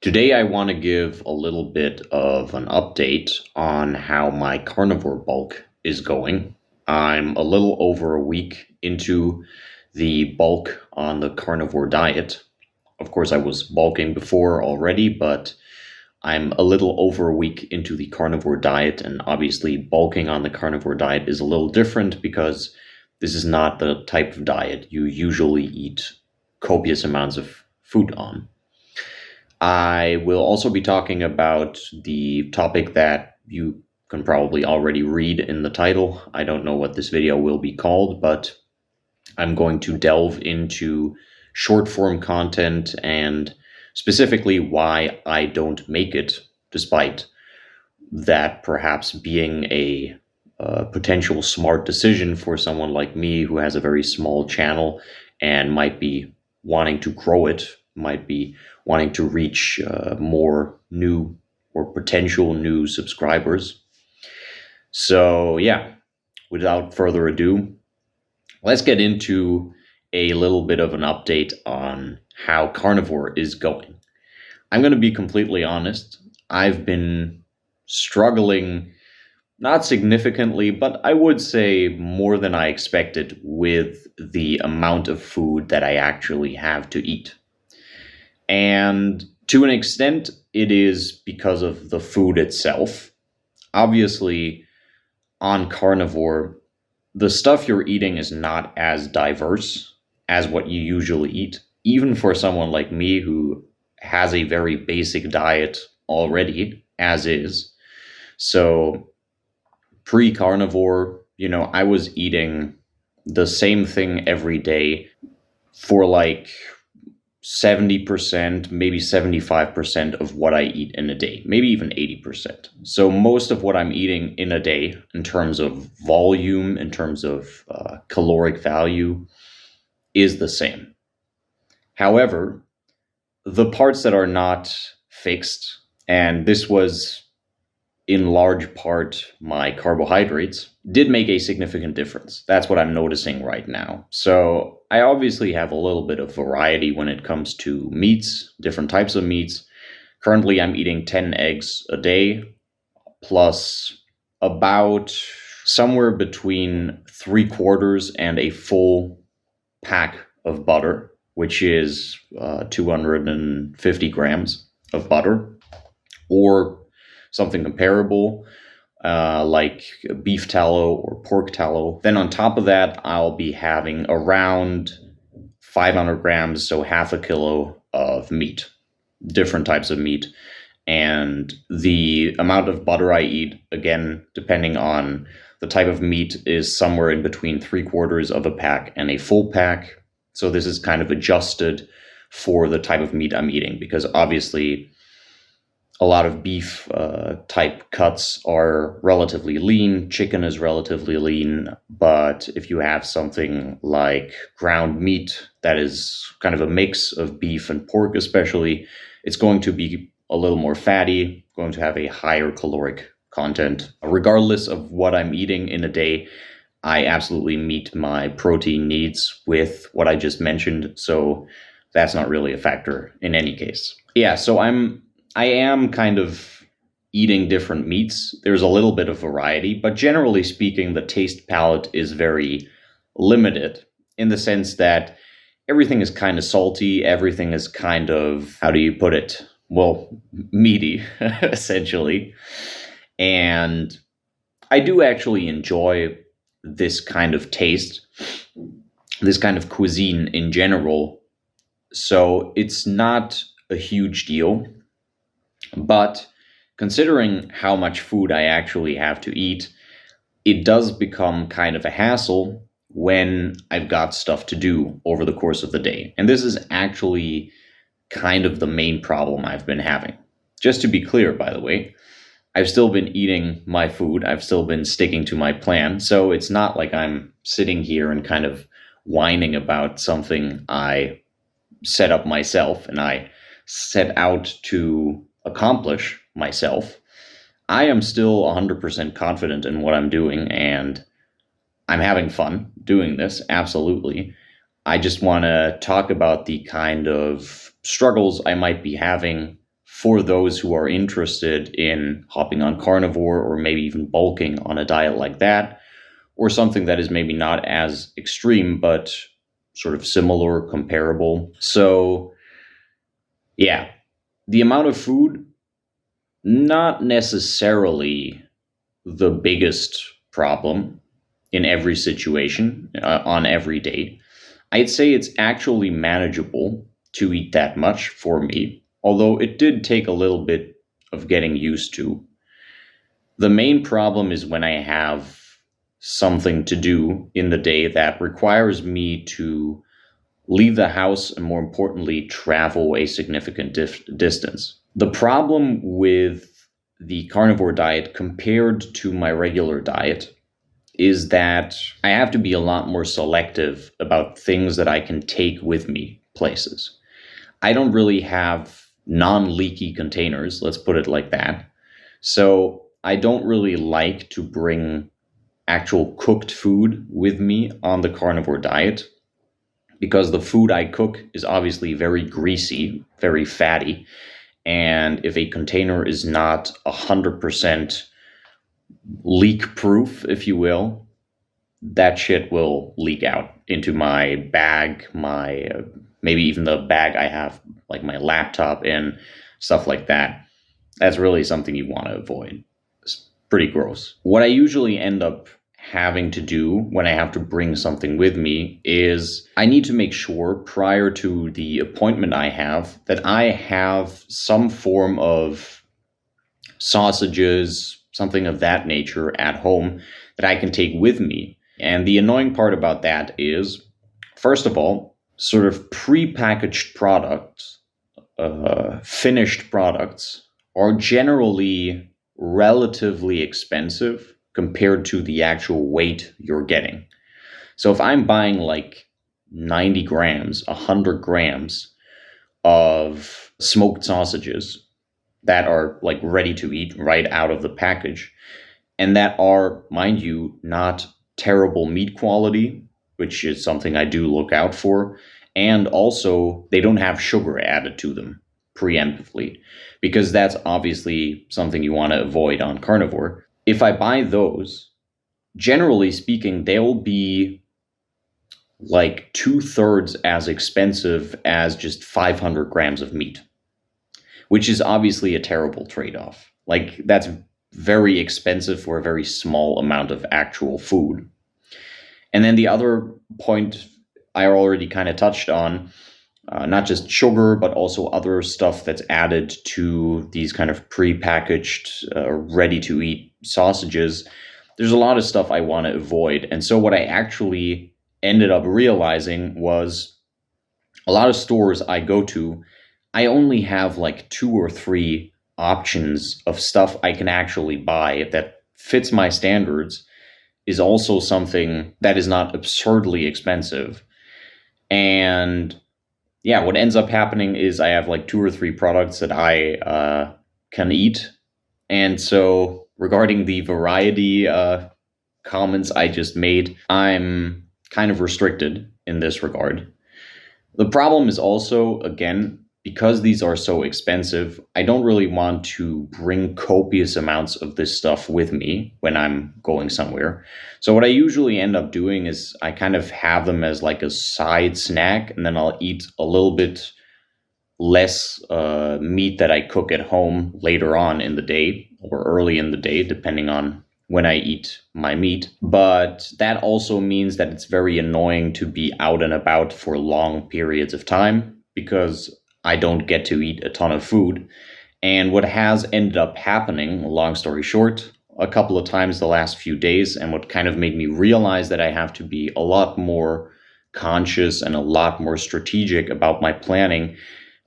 Today, I want to give a little bit of an update on how my carnivore bulk is going. I'm a little over a week into the bulk on the carnivore diet. Of course, I was bulking before already, but I'm a little over a week into the carnivore diet, and obviously, bulking on the carnivore diet is a little different because this is not the type of diet you usually eat copious amounts of food on. I will also be talking about the topic that you can probably already read in the title. I don't know what this video will be called, but I'm going to delve into short form content and specifically why I don't make it, despite that perhaps being a potential smart decision for someone like me who has a very small channel and might be wanting to grow it, might be wanting to reach more new or potential new subscribers. So, yeah, without further ado, let's get into a little bit of an update on how carnivore is going. I'm going to be completely honest. I've been struggling, not significantly, but I would say more than I expected with the amount of food that I actually have to eat. And to an extent, it is because of the food itself. Obviously, on carnivore, the stuff you're eating is not as diverse as what you usually eat, even for someone like me who has a very basic diet already, as is. So, pre-carnivore, I was eating the same thing every day for like 70%, maybe 75% of what I eat in a day, maybe even 80%. So most of what I'm eating in a day in terms of volume, in terms of caloric value, is the same. However, the parts that are not fixed, and this was in large part my carbohydrates, did make a significant difference. That's what I'm noticing right now. So I obviously have a little bit of variety when it comes to meats, different types of meats. Currently, I'm eating 10 eggs a day, plus about somewhere between 3/4 and a full pack of butter, which is 250 grams of butter, or something comparable, like beef tallow or pork tallow. Then on top of that, I'll be having around 500 grams, so half a kilo of meat, different types of meat. And the amount of butter I eat, again, depending on the type of meat, is somewhere in between 3/4 of a pack and a full pack. So this is kind of adjusted for the type of meat I'm eating, because obviously a lot of beef type cuts are relatively lean. Chicken is relatively lean. But if you have something like ground meat that is kind of a mix of beef and pork especially, it's going to be a little more fatty, going to have a higher caloric content. Regardless of what I'm eating in a day, I absolutely meet my protein needs with what I just mentioned. So that's not really a factor in any case. Yeah, so I am kind of eating different meats. There's a little bit of variety, but generally speaking, the taste palette is very limited in the sense that everything is kind of salty. Everything is kind of, how do you put it? Well, meaty, essentially. And I do actually enjoy this kind of taste, this kind of cuisine in general. So it's not a huge deal. But considering how much food I actually have to eat, it does become kind of a hassle when I've got stuff to do over the course of the day. And this is actually kind of the main problem I've been having. Just to be clear, by the way, I've still been eating my food. I've still been sticking to my plan. So it's not like I'm sitting here and kind of whining about something I set up myself and I set out to accomplish myself. I am still 100% confident in what I'm doing, and I'm having fun doing this, absolutely. I just want to talk about the kind of struggles I might be having for those who are interested in hopping on carnivore or maybe even bulking on a diet like that, or something that is maybe not as extreme, but sort of similar, comparable. So, yeah, the amount of food, not necessarily the biggest problem in every situation, on every day. I'd say it's actually manageable to eat that much for me, although it did take a little bit of getting used to. The main problem is when I have something to do in the day that requires me to leave the house and, more importantly, travel a significant distance. The problem with the carnivore diet compared to my regular diet is that I have to be a lot more selective about things that I can take with me places. I don't really have non-leaky containers, let's put it like that. So I don't really like to bring actual cooked food with me on the carnivore diet because the food I cook is obviously very greasy, very fatty. And if a container is not 100% leak proof, if you will, that shit will leak out into my bag, my maybe even the bag I have like my laptop in, stuff like that. That's really something you want to avoid. It's pretty gross. What I usually end up having to do when I have to bring something with me is I need to make sure prior to the appointment I have that I have some form of sausages, something of that nature at home that I can take with me. And the annoying part about that is, first of all, sort of prepackaged products, finished products, are generally relatively expensive compared to the actual weight you're getting. So if I'm buying like 90 grams, 100 grams of smoked sausages that are like ready to eat right out of the package, and that are, mind you, not terrible meat quality, which is something I do look out for, and also they don't have sugar added to them preemptively, because that's obviously something you want to avoid on carnivore. If I buy those, generally speaking, they'll be like 2/3 as expensive as just 500 grams of meat, which is obviously a terrible trade-off. Like, that's very expensive for a very small amount of actual food. And then the other point I already kind of touched on, not just sugar, but also other stuff that's added to these kind of prepackaged, ready-to-eat sausages. There's a lot of stuff I want to avoid. And so what I actually ended up realizing was a lot of stores I go to, I only have like 2 or 3 options of stuff I can actually buy that fits my standards, is also something that is not absurdly expensive. And yeah, what ends up happening is I have like 2 or 3 products that I can eat. And so regarding the variety comments I just made, I'm kind of restricted in this regard. The problem is also, again, because these are so expensive, I don't really want to bring copious amounts of this stuff with me when I'm going somewhere. So what I usually end up doing is I kind of have them as like a side snack, and then I'll eat a little bit less meat that I cook at home later on in the day or early in the day, depending on when I eat my meat. But that also means that it's very annoying to be out and about for long periods of time because I don't get to eat a ton of food. And what has ended up happening, long story short, a couple of times the last few days, and what kind of made me realize that I have to be a lot more conscious and a lot more strategic about my planning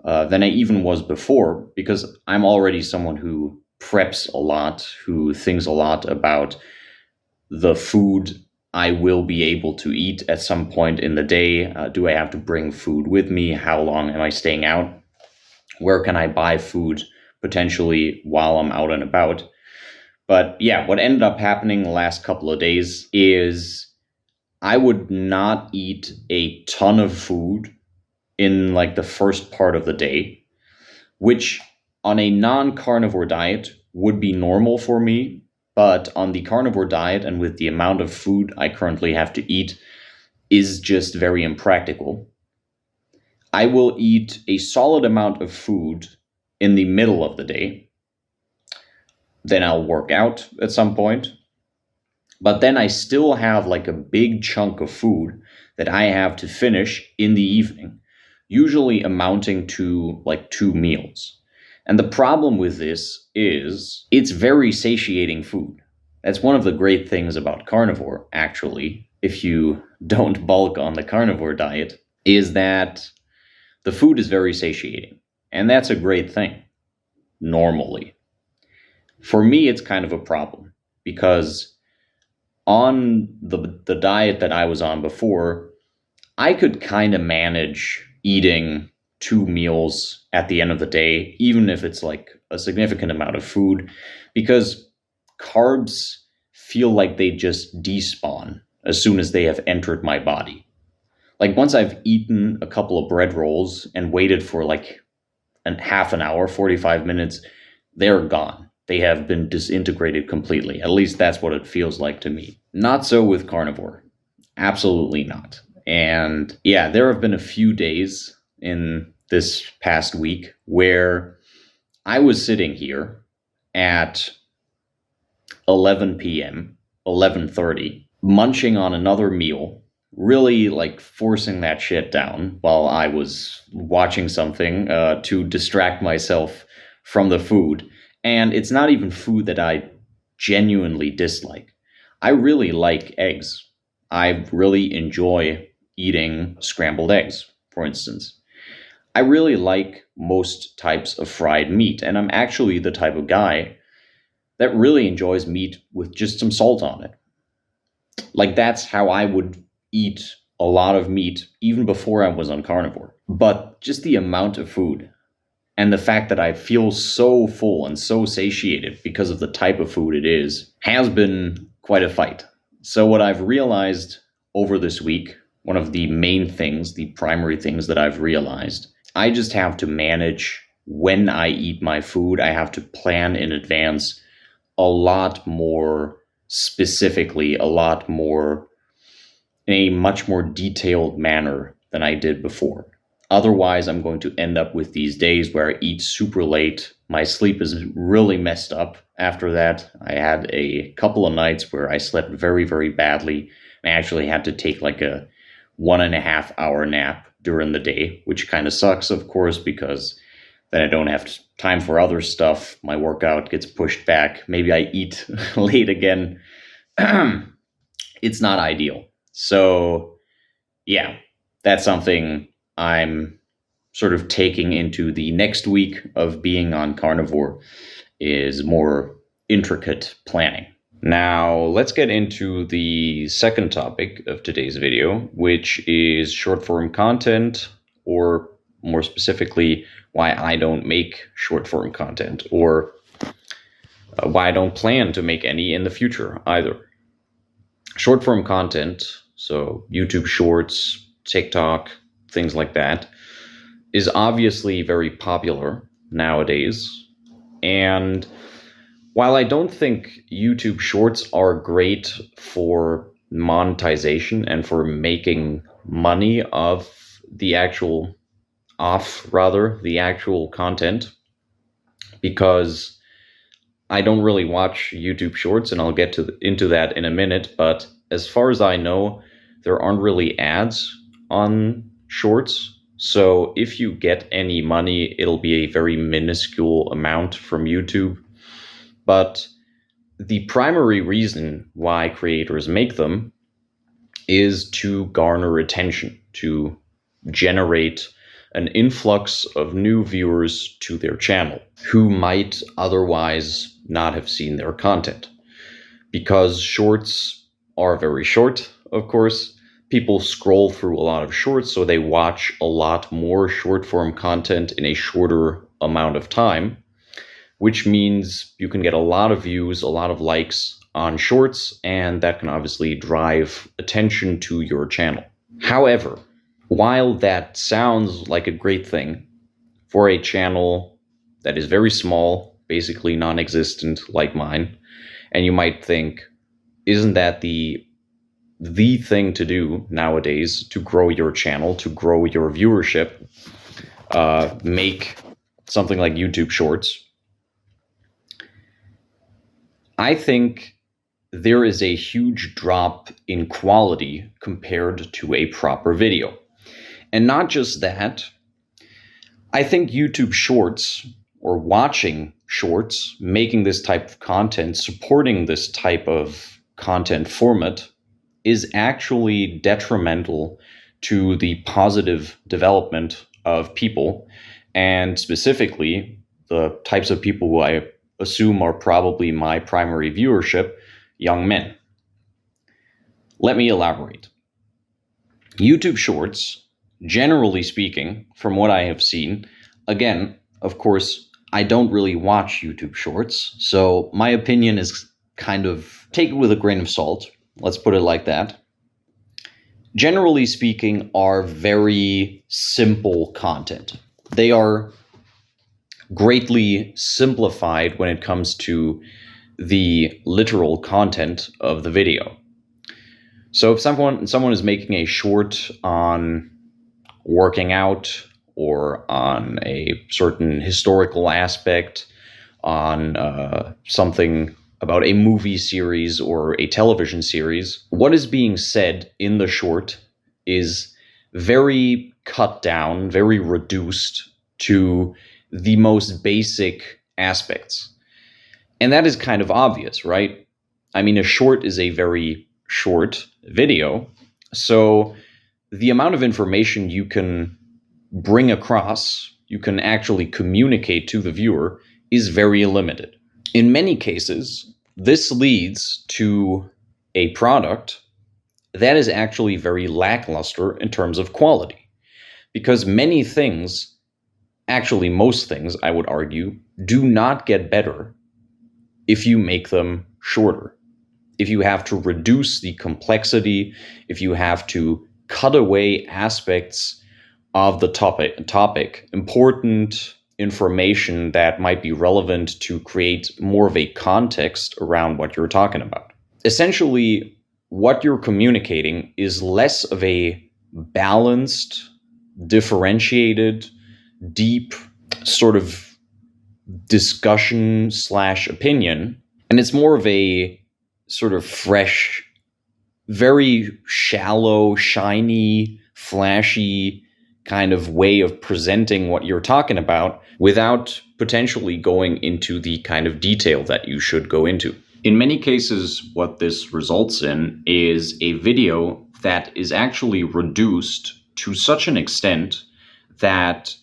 than I even was before, because I'm already someone who preps a lot, who thinks a lot about the food I will be able to eat at some point in the day. Do I have to bring food with me? How long am I staying out? Where can I buy food potentially while I'm out and about? But yeah, what ended up happening the last couple of days is I would not eat a ton of food in like the first part of the day, which on a non-carnivore diet would be normal for me, but on the carnivore diet and with the amount of food I currently have to eat is just very impractical. I will eat a solid amount of food in the middle of the day. Then I'll work out at some point. But then I still have like a big chunk of food that I have to finish in the evening, usually amounting to like 2 meals. And the problem with this is it's very satiating food. That's one of the great things about carnivore, actually, if you don't bulk on the carnivore diet, is that the food is very satiating. And that's a great thing, normally. For me, it's kind of a problem because on the diet that I was on before, I could kind of manage eating 2 meals at the end of the day, even if it's like a significant amount of food, because carbs feel like they just despawn as soon as they have entered my body. Like once I've eaten a couple of bread rolls and waited for like half an hour, 45 minutes, they're gone. They have been disintegrated completely. At least that's what it feels like to me. Not so with carnivore. Absolutely not. And yeah, there have been a few days in this past week where I was sitting here at 11 p.m., 11:30, munching on another meal, really like forcing that shit down while I was watching something to distract myself from the food. And it's not even food that I genuinely dislike. I really like eggs. I really enjoy eating scrambled eggs, for instance. I really like most types of fried meat, and I'm actually the type of guy that really enjoys meat with just some salt on it. Like that's how I would eat a lot of meat even before I was on carnivore. But just the amount of food and the fact that I feel so full and so satiated because of the type of food it is has been quite a fight. So what I've realized over this week, one of the main things, the primary things that I've realized, I just have to manage when I eat my food. I have to plan in advance a lot more specifically, a lot more in a much more detailed manner than I did before. Otherwise, I'm going to end up with these days where I eat super late. My sleep is really messed up after that. I had a couple of nights where I slept very, very badly. I actually had to take like a 1.5 hour nap during the day, which kind of sucks, of course, because then I don't have time for other stuff. My workout gets pushed back. Maybe I eat late again. It's not ideal. So, yeah, that's something I'm sort of taking into the next week of being on carnivore, is more intricate planning. Now, let's get into the second topic of today's video, which is short form content, or more specifically, why I don't make short form content, or why I don't plan to make any in the future either. Short form content, so YouTube Shorts, TikTok, things like that, is obviously very popular nowadays. And while I don't think YouTube Shorts are great for monetization and for making money the actual content, because I don't really watch YouTube Shorts, and I'll get into that in a minute, but as far as I know, there aren't really ads on Shorts. So if you get any money, it'll be a very minuscule amount from YouTube. But the primary reason why creators make them is to garner attention, to generate an influx of new viewers to their channel who might otherwise not have seen their content. Because shorts are very short, of course, people scroll through a lot of shorts, so they watch a lot more short form content in a shorter amount of time, which means you can get a lot of views, a lot of likes on shorts, and that can obviously drive attention to your channel. However, while that sounds like a great thing for a channel that is very small, basically non-existent, like mine, and you might think, isn't that the thing to do nowadays to grow your channel, to grow your viewership? Make something like YouTube Shorts. I think there is a huge drop in quality compared to a proper video. And not just that, I think YouTube Shorts, or watching shorts, making this type of content, supporting this type of content format, is actually detrimental to the positive development of people, and specifically the types of people who I assume are probably my primary viewership, young men. Let me elaborate. YouTube Shorts, generally speaking, from what I have seen, again, of course, I don't really watch YouTube Shorts, so my opinion is kind of, take it with a grain of salt, let's put it like that. Generally speaking, are very simple content. They are greatly simplified when it comes to the literal content of the video. So if someone is making a short on working out, or on a certain historical aspect, on something about a movie series or a television series, what is being said in the short is very cut down, very reduced to the most basic aspects. And that is kind of obvious, right? I mean, a short is a very short video, so the amount of information you can bring across, you can actually communicate to the viewer, is very limited. In many cases, this leads to a product that is actually very lackluster in terms of quality. Because many things, actually most things, I would argue, do not get better if you make them shorter. If you have to reduce the complexity, if you have to cut away aspects of the topic, important information that might be relevant to create more of a context around what you're talking about. Essentially, what you're communicating is less of a balanced, differentiated, deep sort of discussion / opinion, and it's more of a sort of fresh, very shallow, shiny, flashy kind of way of presenting what you're talking about without potentially going into the kind of detail that you should go into. In many cases, what this results in is a video that is actually reduced to such an extent that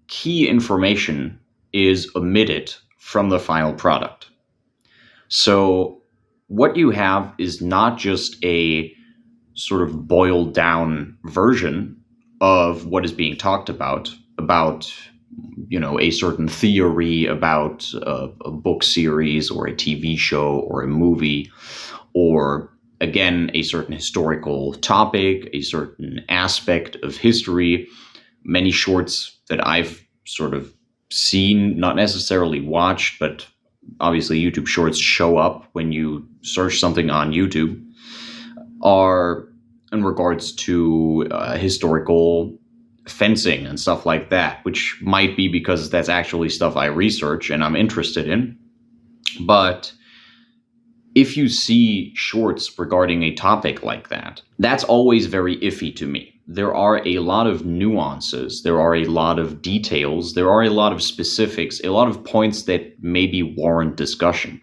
key information is omitted from the final product. So what you have is not just a sort of boiled down version of what is being talked about, a certain theory about a book series or a TV show or a movie, or again, a certain historical topic, a certain aspect of history. Many shorts that I've sort of seen, not necessarily watched, but obviously YouTube Shorts show up when you search something on YouTube, are in regards to historical fencing and stuff like that, which might be because that's actually stuff I research and I'm interested in. But if you see shorts regarding a topic like that, that's always very iffy to me. There are a lot of nuances, there are a lot of details, there are a lot of specifics, a lot of points that maybe warrant discussion,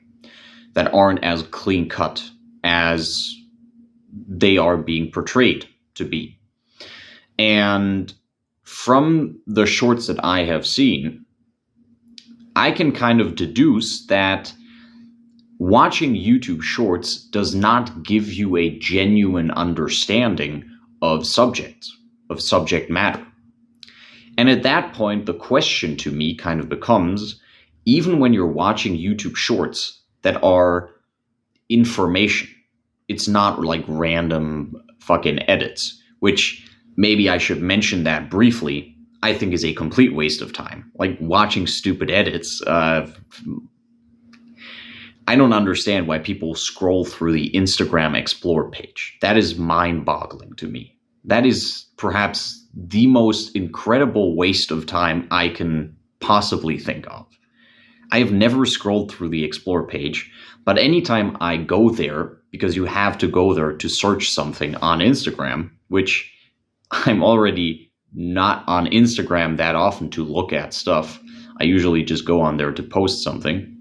that aren't as clean cut as they are being portrayed to be. And from the shorts that I have seen, I can kind of deduce that watching YouTube Shorts does not give you a genuine understanding of subject matter. And at that point, the question to me kind of becomes, even when you're watching YouTube Shorts that are information, it's not like random fucking edits, which maybe I should mention that briefly. I think is a complete waste of time. Like watching stupid edits. I don't understand why people scroll through the Instagram Explore page. That is mind-boggling to me. That is perhaps the most incredible waste of time I can possibly think of. I have never scrolled through the Explore page, but anytime I go there, because you have to go there to search something on Instagram, which I'm already not on Instagram that often to look at stuff. I usually just go on there to post something.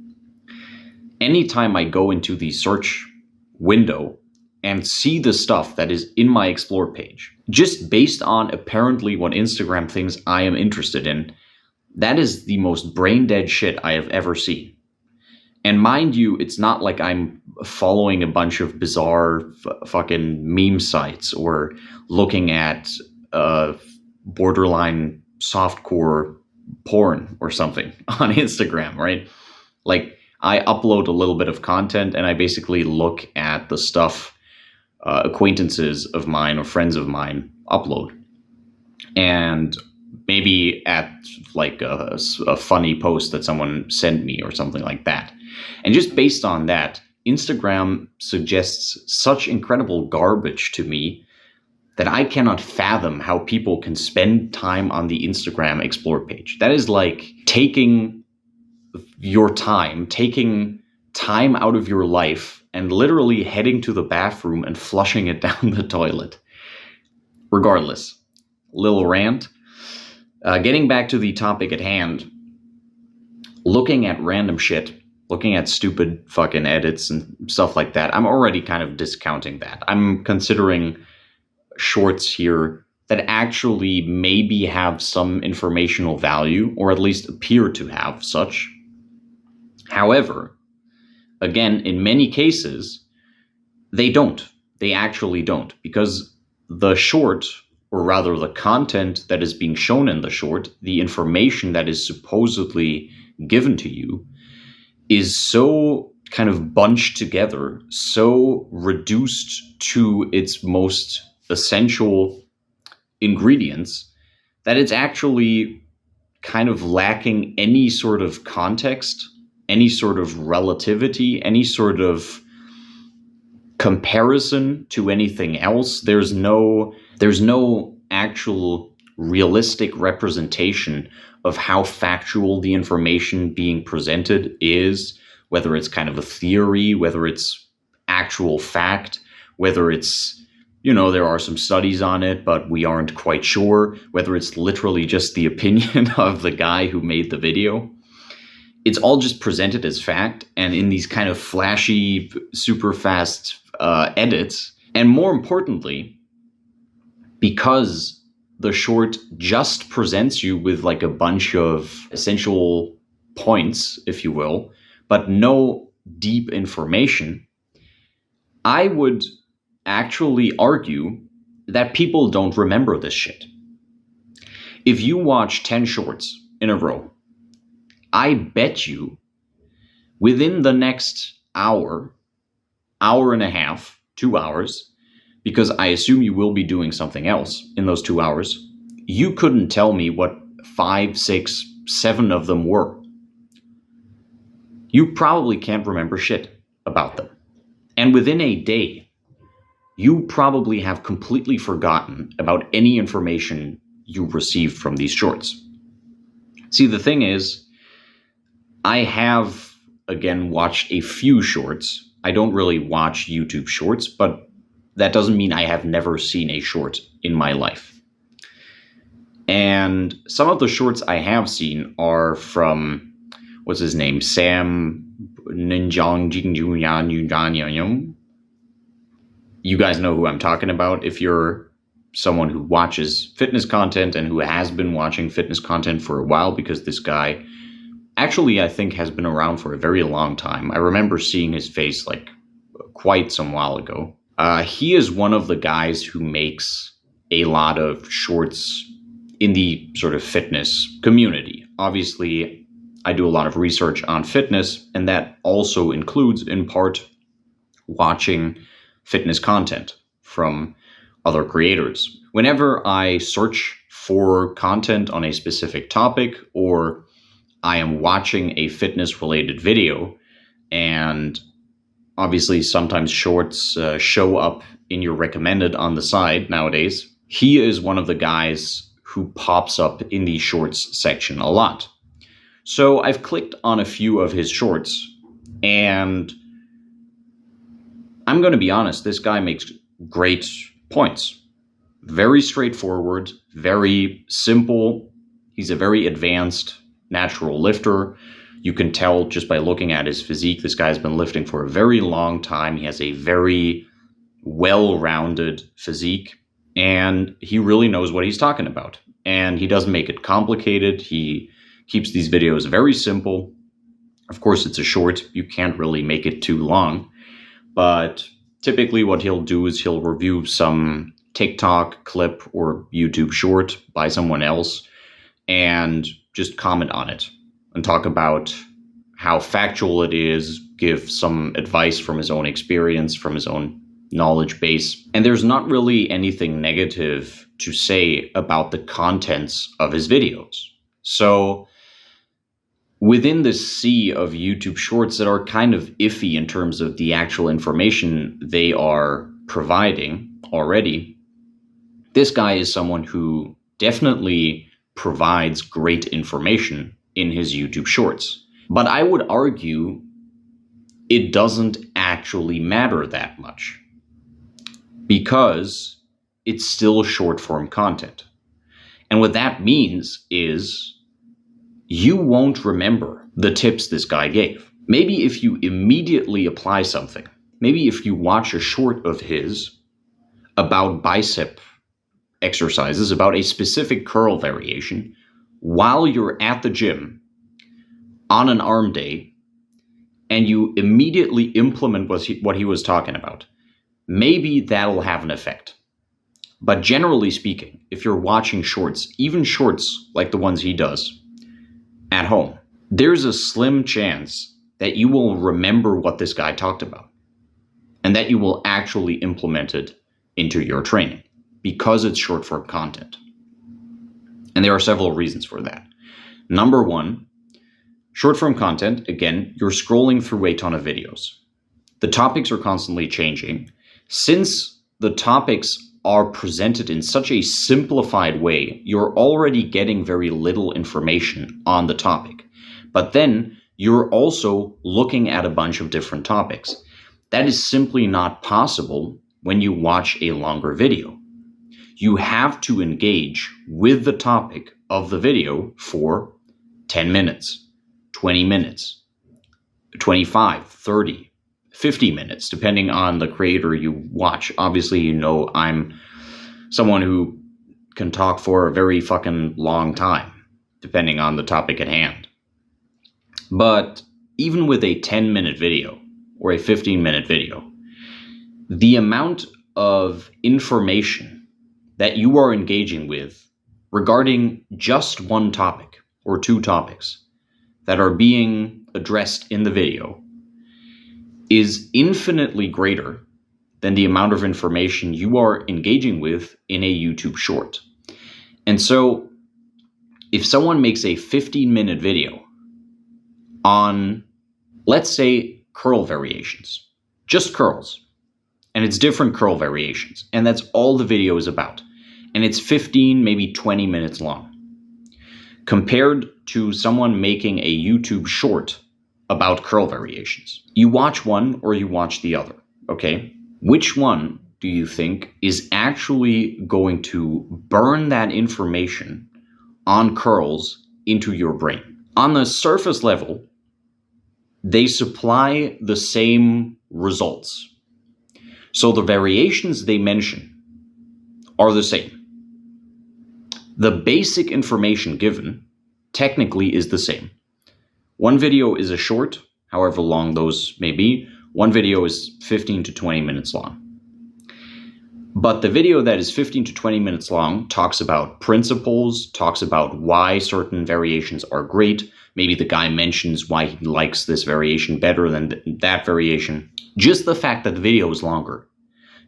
Anytime I go into the search window and see the stuff that is in my Explore page, just based on apparently what Instagram thinks I am interested in, that is the most brain dead shit I have ever seen. And mind you, it's not like I'm following a bunch of bizarre fucking meme sites or looking at borderline softcore porn or something on Instagram, right? Like, I upload a little bit of content and I basically look at the stuff acquaintances of mine or friends of mine upload. And maybe at like a funny post that someone sent me or something like that. And just based on that, Instagram suggests such incredible garbage to me that I cannot fathom how people can spend time on the Instagram Explore page. That is like taking time out of your life and literally heading to the bathroom and flushing it down the toilet. Regardless, little rant. Getting back to the topic at hand, looking at random shit, looking at stupid fucking edits and stuff like that, I'm already kind of discounting that. I'm considering shorts here that actually maybe have some informational value, or at least appear to have such. However, again, in many cases, they don't. They actually don't, because the short, or rather the content that is being shown in the short, the information that is supposedly given to you, is so kind of bunched together, so reduced to its most essential ingredients, that it's actually kind of lacking any sort of context, any sort of relativity, any sort of comparison to anything else. There's no actual realistic representation of how factual the information being presented is, whether it's kind of a theory, whether it's actual fact, whether it's, there are some studies on it, but we aren't quite sure, whether it's literally just the opinion of the guy who made the video. It's all just presented as fact, and in these kind of flashy, super fast edits. And more importantly, because the short just presents you with like a bunch of essential points, if you will, but no deep information, I would actually argue that people don't remember this shit. If you watch 10 shorts in a row, I bet you within the next hour and a half, 2 hours, because I assume you will be doing something else in those 2 hours, you couldn't tell me what 5, 6, 7 of them were. You probably can't remember shit about them. And within a day, you probably have completely forgotten about any information you received from these shorts. See, the thing is, I have, again, watched a few shorts. I don't really watch YouTube shorts, but that doesn't mean I have never seen a short in my life. And some of the shorts I have seen are from, what's his name? Sam Ninjong Jingjun. You guys know who I'm talking about if you're someone who watches fitness content and who has been watching fitness content for a while, because this guy actually, I think, has been around for a very long time. I remember seeing his face like quite some while ago. He is one of the guys who makes a lot of shorts in the sort of fitness community. Obviously, I do a lot of research on fitness, and that also includes, in part, watching fitness content from other creators. Whenever I search for content on a specific topic, or I am watching a fitness related video, and obviously sometimes shorts show up in your recommended on the side nowadays. He is one of the guys who pops up in the shorts section a lot. So I've clicked on a few of his shorts, and I'm going to be honest, this guy makes great points. Very straightforward, very simple. He's a very advanced natural lifter. You can tell just by looking at his physique, this guy's been lifting for a very long time. He has a very well-rounded physique, and he really knows what he's talking about. And he doesn't make it complicated. He keeps these videos very simple. Of course, it's a short. You can't really make it too long. But typically what he'll do is he'll review some TikTok clip or YouTube short by someone else and just comment on it and talk about how factual it is, give some advice from his own experience, from his own knowledge base. And there's not really anything negative to say about the contents of his videos. So within the sea of YouTube shorts that are kind of iffy in terms of the actual information they are providing already, this guy is someone who definitely provides great information in his YouTube shorts. But I would argue it doesn't actually matter that much because it's still short form content. And what that means is you won't remember the tips this guy gave. Maybe if you immediately apply something, maybe if you watch a short of his about bicep exercises, about a specific curl variation, while you're at the gym on an arm day, and you immediately implement what he was talking about, maybe that'll have an effect. But generally speaking, if you're watching shorts, even shorts like the ones he does at home, there's a slim chance that you will remember what this guy talked about and that you will actually implement it into your training because it's short form content. And there are several reasons for that. Number one, short form content, again, you're scrolling through a ton of videos. The topics are constantly changing. Since the topics are presented in such a simplified way, you're already getting very little information on the topic. But then you're also looking at a bunch of different topics. That is simply not possible when you watch a longer video. You have to engage with the topic of the video for 10 minutes, 20 minutes, 25, 30, 50 minutes, depending on the creator you watch. Obviously, you know I'm someone who can talk for a very fucking long time, depending on the topic at hand. But even with a 10-minute video or a 15-minute video, the amount of information that you are engaging with regarding just one topic or two topics that are being addressed in the video is infinitely greater than the amount of information you are engaging with in a YouTube short. And so if someone makes a 15-minute video on, let's say, curl variations, just curls, and it's different curl variations, and that's all the video is about, and it's 15, maybe 20 minutes long, compared to someone making a YouTube short about curl variations. You watch one or you watch the other, okay? Which one do you think is actually going to burn that information on curls into your brain? On the surface level, they supply the same results. So the variations they mention are the same. The basic information given technically is the same. One video is a short, however long those may be. One video is 15 to 20 minutes long. But the video that is 15 to 20 minutes long talks about principles, talks about why certain variations are great. Maybe the guy mentions why he likes this variation better than that variation. Just the fact that the video is longer,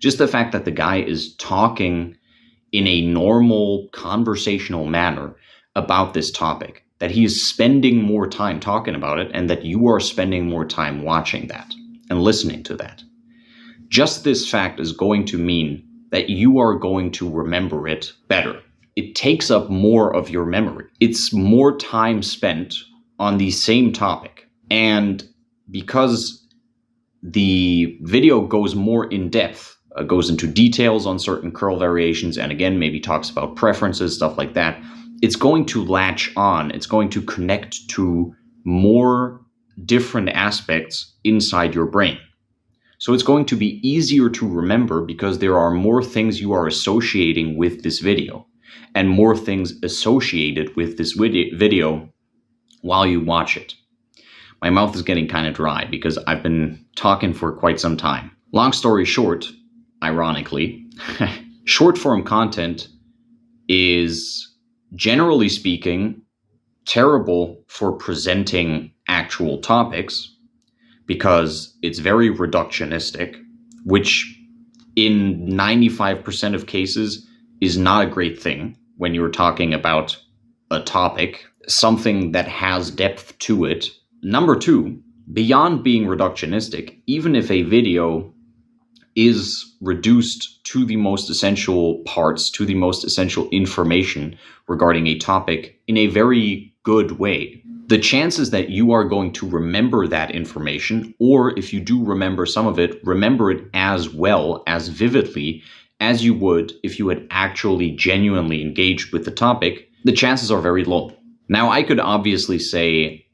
just the fact that the guy is talking in a normal conversational manner about this topic, that he is spending more time talking about it, and that you are spending more time watching that and listening to that. Just this fact is going to mean that you are going to remember it better. It takes up more of your memory. It's more time spent on the same topic. And because the video goes more in depth, goes into details on certain curl variations, and again, maybe talks about preferences, stuff like that, it's going to latch on. It's going to connect to more different aspects inside your brain. So it's going to be easier to remember because there are more things you are associating with this video and more things associated with this video while you watch it. My mouth is getting kind of dry because I've been talking for quite some time. Long story short, ironically, short form content is, generally speaking, terrible for presenting actual topics because it's very reductionistic, which in 95% of cases is not a great thing when you're talking about a topic, something that has depth to it. Number two, beyond being reductionistic, even if a video is reduced to the most essential parts, to the most essential information regarding a topic in a very good way, the chances that you are going to remember that information, or if you do remember some of it, remember it as well, as vividly as you would if you had actually genuinely engaged with the topic, the chances are very low. Now, I could obviously say,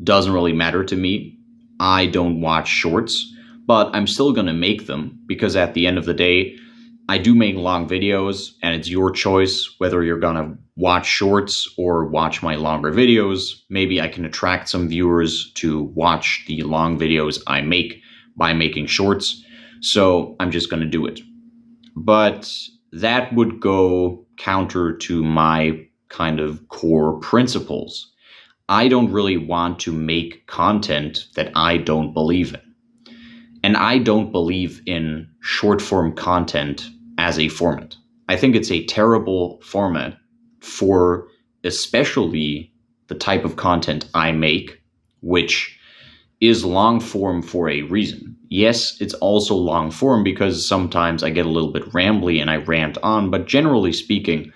doesn't really matter to me. I don't watch shorts, but I'm still going to make them because at the end of the day, I do make long videos, and it's your choice whether you're going to watch shorts or watch my longer videos. Maybe I can attract some viewers to watch the long videos I make by making shorts, so I'm just going to do it. But that would go counter to my kind of core principles. I don't really want to make content that I don't believe in. And I don't believe in short form content as a format. I think it's a terrible format for especially the type of content I make, which is long form for a reason. Yes, it's also long form because sometimes I get a little bit rambly and I rant on, but generally speaking,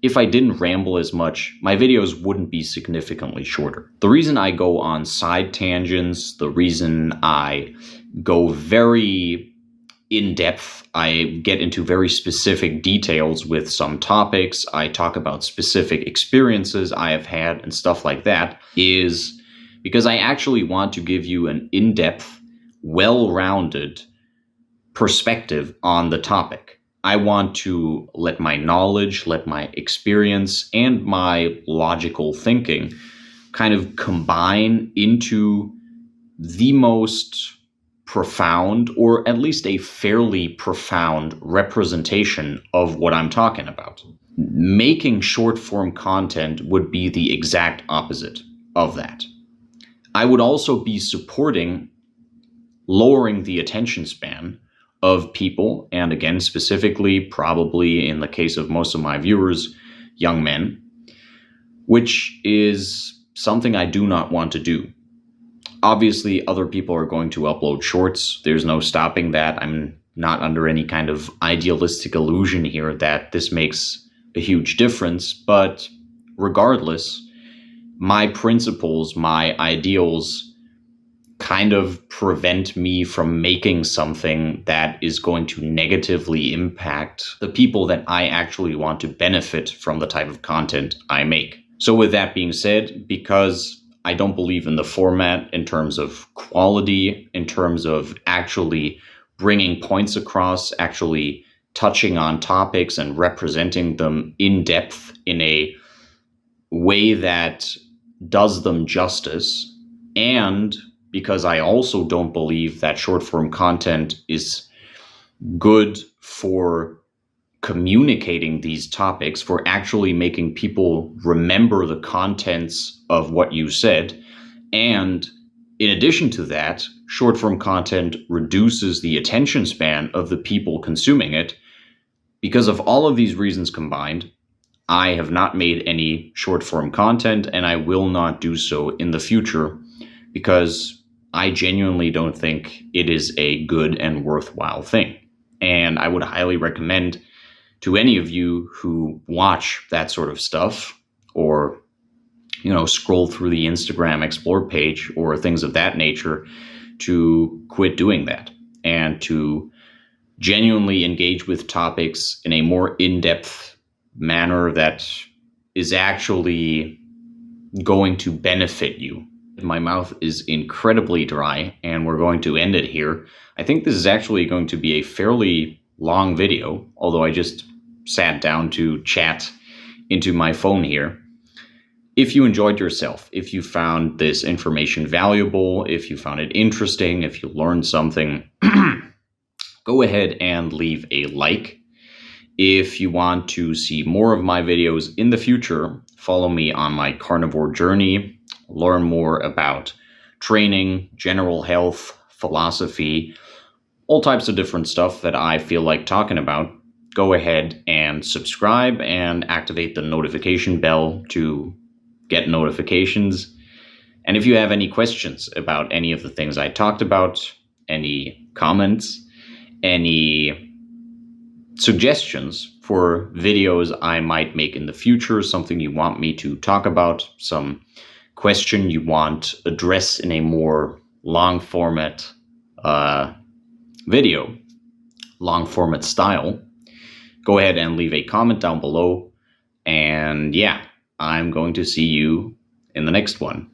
if I didn't ramble as much, my videos wouldn't be significantly shorter. The reason I go on side tangents, the reason I go very in-depth, I get into very specific details with some topics, I talk about specific experiences I have had and stuff like that, is because I actually want to give you an in-depth, well-rounded perspective on the topic. I want to let my knowledge, let my experience, and my logical thinking kind of combine into the most profound, or at least a fairly profound representation of what I'm talking about. Making short form content would be the exact opposite of that. I would also be supporting lowering the attention span of people, and again, specifically, probably in the case of most of my viewers, young men, which is something I do not want to do. Obviously, other people are going to upload shorts. There's no stopping that. I'm not under any kind of idealistic illusion here that this makes a huge difference. But regardless, my principles, my ideals kind of prevent me from making something that is going to negatively impact the people that I actually want to benefit from the type of content I make. So with that being said, because I don't believe in the format in terms of quality, in terms of actually bringing points across, actually touching on topics and representing them in depth in a way that does them justice, and because I also don't believe that short form content is good for communicating these topics, for actually making people remember the contents of what you said. And in addition to that, short form content reduces the attention span of the people consuming it. Because of all of these reasons combined, I have not made any short form content, and I will not do so in the future because I genuinely don't think it is a good and worthwhile thing. And I would highly recommend to any of you who watch that sort of stuff, or scroll through the Instagram explore page or things of that nature, to quit doing that and to genuinely engage with topics in a more in-depth manner that is actually going to benefit you. My mouth is incredibly dry, and we're going to end it here. I think this is actually going to be a fairly long video, although I just sat down to chat into my phone here. If you enjoyed yourself, if you found this information valuable, if you found it interesting, if you learned something, go ahead and leave a like. If you want to see more of my videos in the future, follow me on my carnivore journey, learn more about training, general health, philosophy, all types of different stuff that I feel like talking about. Go ahead and subscribe and activate the notification bell to get notifications. And if you have any questions about any of the things I talked about, any comments, any suggestions for videos I might make in the future, something you want me to talk about, some question you want addressed in a more long format video, long format style, go ahead and leave a comment down below. And yeah, I'm going to see you in the next one.